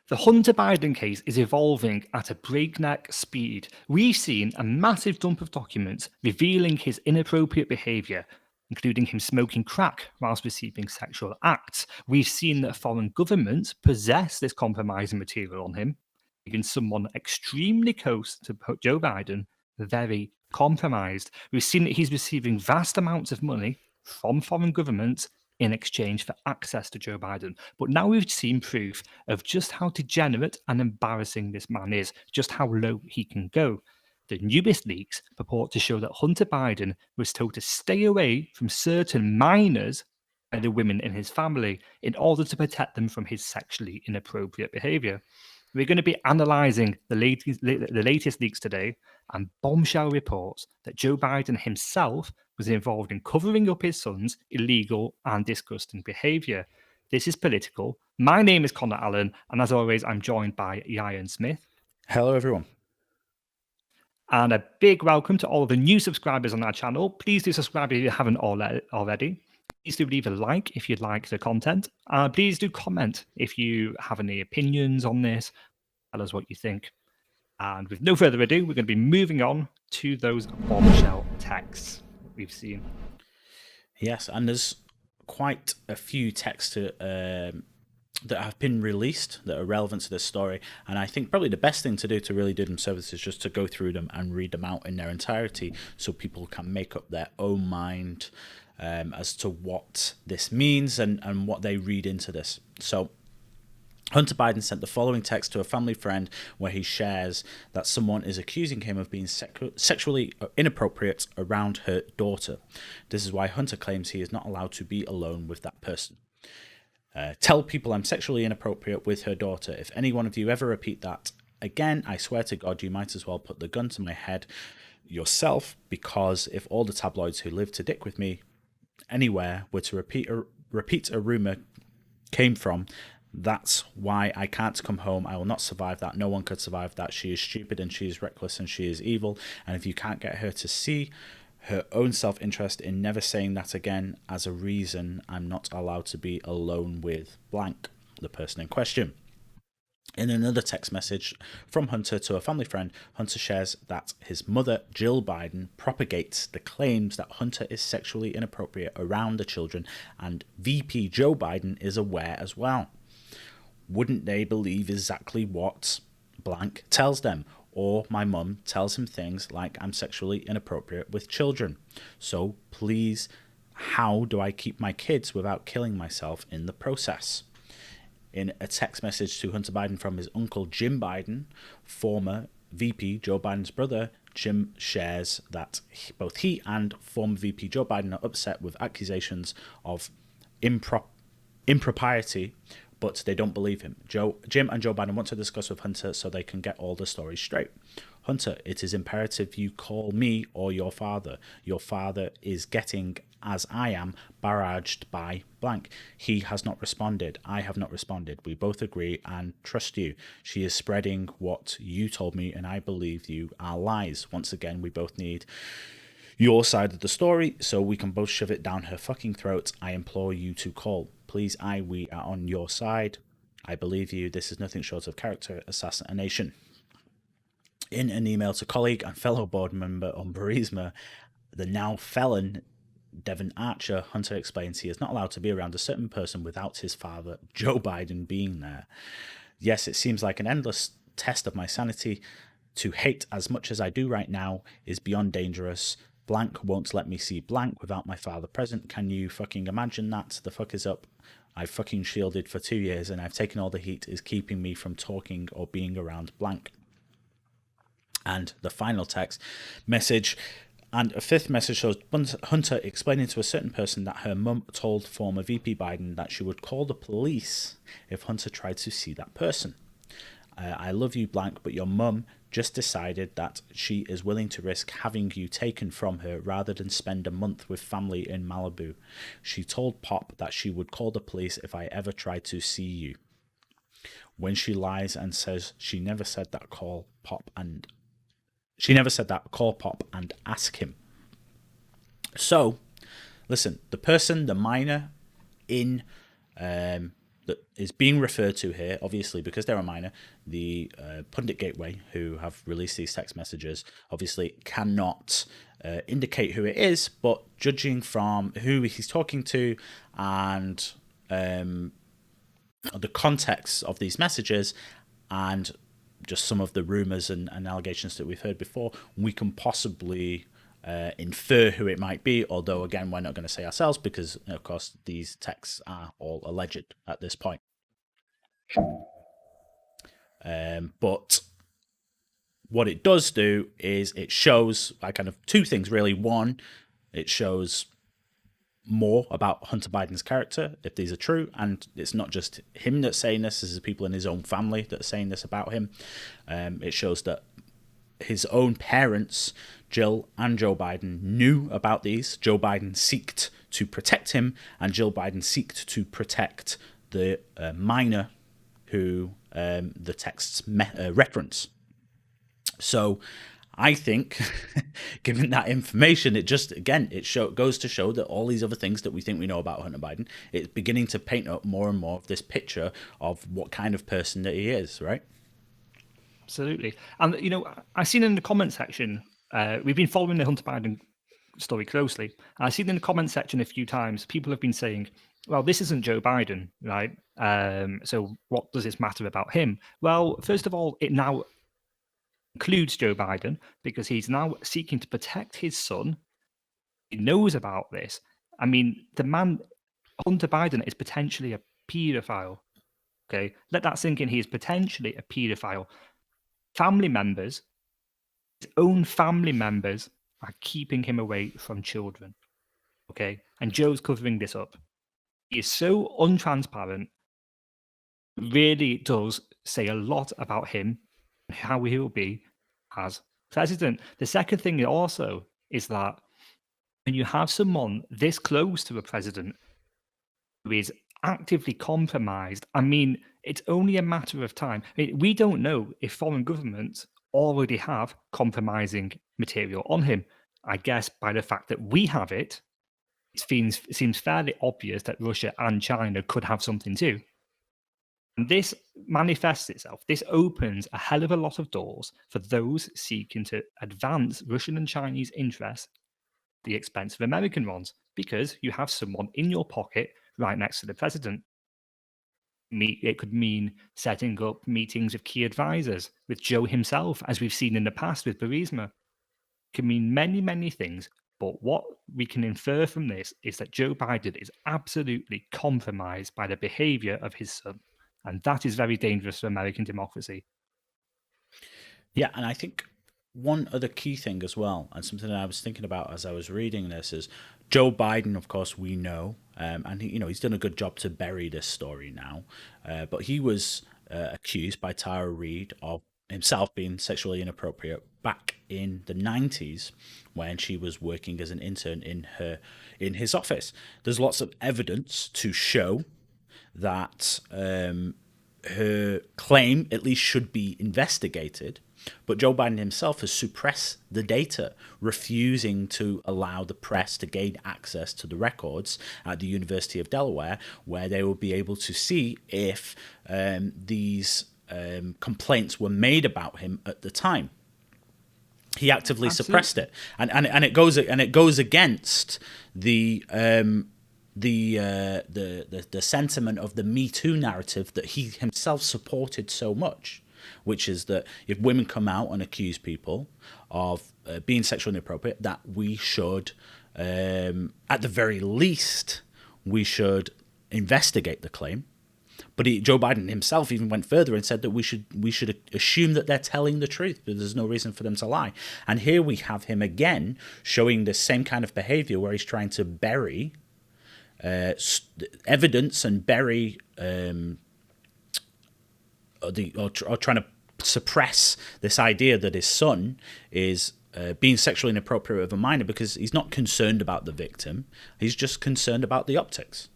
The Hunter Biden case is evolving at a breakneck speed. We've seen a massive dump of documents revealing his inappropriate behaviour, including him smoking crack whilst receiving sexual acts. We've seen that foreign governments possess this compromising material on him, making someone extremely close to Joe Biden very compromised. We've seen that he's receiving vast amounts of money from foreign governments in exchange for access to Joe Biden. But now we've seen proof of just how degenerate and embarrassing this man is, just how low he can go. The newest leaks purport to show that Hunter Biden was told to stay away from certain minors by the women in his family in order to protect them from his sexually inappropriate behaviour. We're going to be analysing the latest leaks today and bombshell reports that Joe Biden himself was involved in covering up his son's illegal and disgusting behaviour. This is Political. My name is Connor Allen, and as always, I'm joined by Ian Smith. Hello, everyone. And a big welcome to all of the new subscribers on our channel. Please do subscribe if you haven't already. Please do leave a like if you'd like the content. Please do comment if you have any opinions on this. Tell us what you think. And with no further ado, we're going to be moving on to those bombshell texts we've seen. Yes, and there's quite a few texts that have been released that are relevant to this story, and I think probably the best thing to do to really do them service is just to go through them and read them out in their entirety so people can make up their own mind as to what this means and what they read into this. So Hunter Biden sent the following text to a family friend where he shares that someone is accusing him of being sexually inappropriate around her daughter. This is why Hunter claims he is not allowed to be alone with that person. Tell people I'm sexually inappropriate with her daughter. If any one of you ever repeat that again, I swear to God, you might as well put the gun to my head yourself, because if all the tabloids who live to dick with me anywhere were to repeat a rumour came from, that's why I can't come home. I will not survive that. No one could survive that. She is stupid and she is reckless and she is evil. And if you can't get her to see her own self-interest in never saying that again as a reason, I'm not allowed to be alone with blank, the person in question. In another text message from Hunter to a family friend, Hunter shares that his mother, Jill Biden, propagates the claims that Hunter is sexually inappropriate around the children, and VP Joe Biden is aware as well. Wouldn't they believe exactly what blank tells them? Or my mum tells him things like I'm sexually inappropriate with children. So please, how do I keep my kids without killing myself in the process? In a text message to Hunter Biden from his uncle Jim Biden, former VP Joe Biden's brother, Jim shares that both he and former VP Joe Biden are upset with accusations of impropriety, but they don't believe him. Jim and Joe Biden want to discuss with Hunter so they can get all the stories straight. Hunter, it is imperative you call me or your father. Your father is getting, as I am, barraged by blank. He has not responded. I have not responded. We both agree and trust you. She is spreading what you told me and I believe you are lies. Once again, we both need your side of the story so we can both shove it down her fucking throat. I implore you to call. Please, we are on your side. I believe you. This is nothing short of character assassination. In an email to colleague and fellow board member on Burisma, the now felon Devon Archer, Hunter explains he is not allowed to be around a certain person without his father, Joe Biden, being there. Yes, it seems like an endless test of my sanity. To hate as much as I do right now is beyond dangerous. Blank won't let me see blank without my father present. Can you fucking imagine that? The fuck is up? I've fucking shielded for 2 years and I've taken all the heat is keeping me from talking or being around blank. And the final text message and a fifth message shows Hunter explaining to a certain person that her mum told former VP Biden that she would call the police if Hunter tried to see that person. I love you blank, but your mum just decided that she is willing to risk having you taken from her rather than spend a month with family in Malibu. She told Pop that she would call the police if I ever tried to see you. When she lies and says she never said that, call Pop and ask him. So, listen, the minor in that is being referred to here, obviously because they're a minor, the Pundit Gateway, who have released these text messages, obviously cannot indicate who it is, but judging from who he's talking to and the context of these messages and just some of the rumours and allegations that we've heard before, we can possibly infer who it might be, although again we're not going to say ourselves because of course these texts are all alleged at this point. But what it does do is it shows kind of two things really. One, it shows more about Hunter Biden's character, if these are true, and it's not just him that's saying this is people in his own family that are saying this about him. It shows that his own parents, Jill and Joe Biden, knew about these. Joe Biden sought to protect him, and Jill Biden sought to protect the minor who the texts reference. So I think, given that information, it just, again, goes to show that all these other things that we think we know about Hunter Biden, it's beginning to paint up more and more of this picture of what kind of person that he is, right? Absolutely. And, you know, I've seen in the comment section, we've been following the Hunter Biden story closely. And I've seen in the comment section a few times, people have been saying, well, this isn't Joe Biden, right? So what does this matter about him? Well, first of all, it now includes Joe Biden because he's now seeking to protect his son. He knows about this. I mean, the man, Hunter Biden, is potentially a paedophile. Okay, let that sink in. He is potentially a paedophile. Family members, his own family members, are keeping him away from children. Okay, and Joe's covering this up. He is so untransparent. Really does say a lot about him and how he will be as president. The second thing also is that when you have someone this close to a president who is actively compromised, I mean, it's only a matter of time. I mean, we don't know if foreign governments already have compromising material on him. I guess by the fact that we have it, it seems fairly obvious that Russia and China could have something too. And this manifests itself. This opens a hell of a lot of doors for those seeking to advance Russian and Chinese interests at the expense of American ones, because you have someone in your pocket right next to the president. It could mean setting up meetings of key advisors with Joe himself, as we've seen in the past with Burisma. It can mean many, many things. But what we can infer from this is that Joe Biden is absolutely compromised by the behavior of his son. And that is very dangerous for American democracy. Yeah, and I think one other key thing as well, and something that I was thinking about as I was reading this, is Joe Biden, of course, we know, and he's done a good job to bury this story now, but he was accused by Tara Reid of himself being sexually inappropriate back in the 90s when she was working as an intern in his office. There's lots of evidence to show that her claim at least should be investigated, but Joe Biden himself has suppressed the data, refusing to allow the press to gain access to the records at the University of Delaware, where they will be able to see if these complaints were made about him at the time. He actively suppressed it, and it goes against the sentiment of the Me Too narrative that he himself supported so much, which is that if women come out and accuse people of being sexually inappropriate, that we should, at the very least, we should investigate the claim. But Joe Biden himself even went further and said that we should assume that they're telling the truth, because there's no reason for them to lie. And here we have him again showing the same kind of behavior where he's trying to bury evidence and bury or trying to suppress this idea that his son is being sexually inappropriate with a minor, because he's not concerned about the victim. He's just concerned about the optics.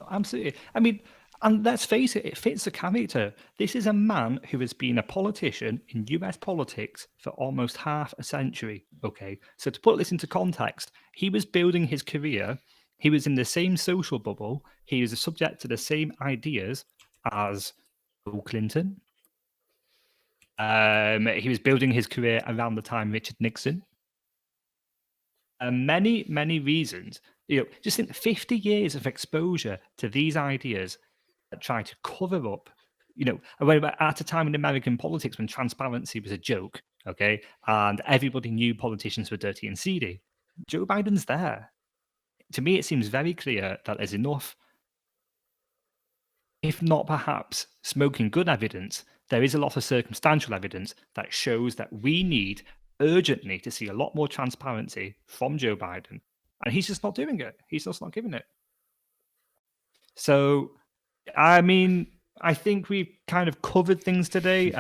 Absolutely. I mean, and let's face it, it fits the character. This is a man who has been a politician in US politics for almost half a century. Okay. So to put this into context, he was building his career He was in the same social bubble. He was subject to the same ideas as Bill Clinton. He was building his career around the time Richard Nixon. And many reasons. Just think 50 years of exposure to these ideas that try to cover up, at a time in American politics when transparency was a joke, okay, and everybody knew politicians were dirty and seedy. Joe Biden's there. To me, it seems very clear that there's enough, if not perhaps smoking gun evidence, there is a lot of circumstantial evidence that shows that we need urgently to see a lot more transparency from Joe Biden. And he's just not doing it. He's just not giving it. So, I mean, I think we've kind of covered things today.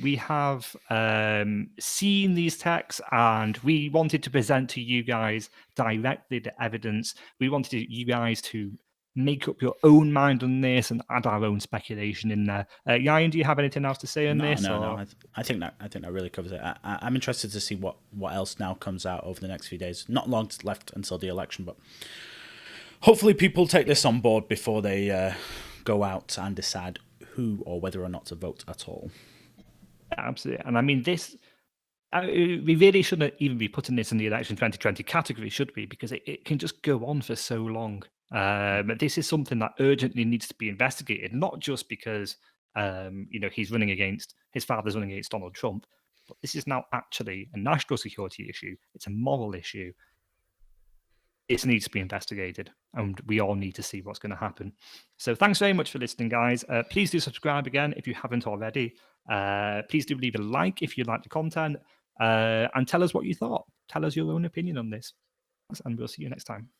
We have seen these texts, and we wanted to present to you guys directly the evidence. We wanted you guys to make up your own mind on this and add our own speculation in there. Ryan, do you have anything else to say on this? No. I think that really covers it. I'm interested to see what else now comes out over the next few days. Not long left until the election, but hopefully people take this on board before they go out and decide who or whether or not to vote at all. Absolutely. And I mean, we really shouldn't even be putting this in the election 2020 category, should we? Because it can just go on for so long. This is something that urgently needs to be investigated, not just because his father's running against Donald Trump, but this is now actually a national security issue. It's a moral issue. It needs to be investigated, and we all need to see what's going to happen. So thanks very much for listening, guys. Please do subscribe again if you haven't already. Please do leave a like if you like the content, and tell us what you thought. Tell us your own opinion on this, and we'll see you next time.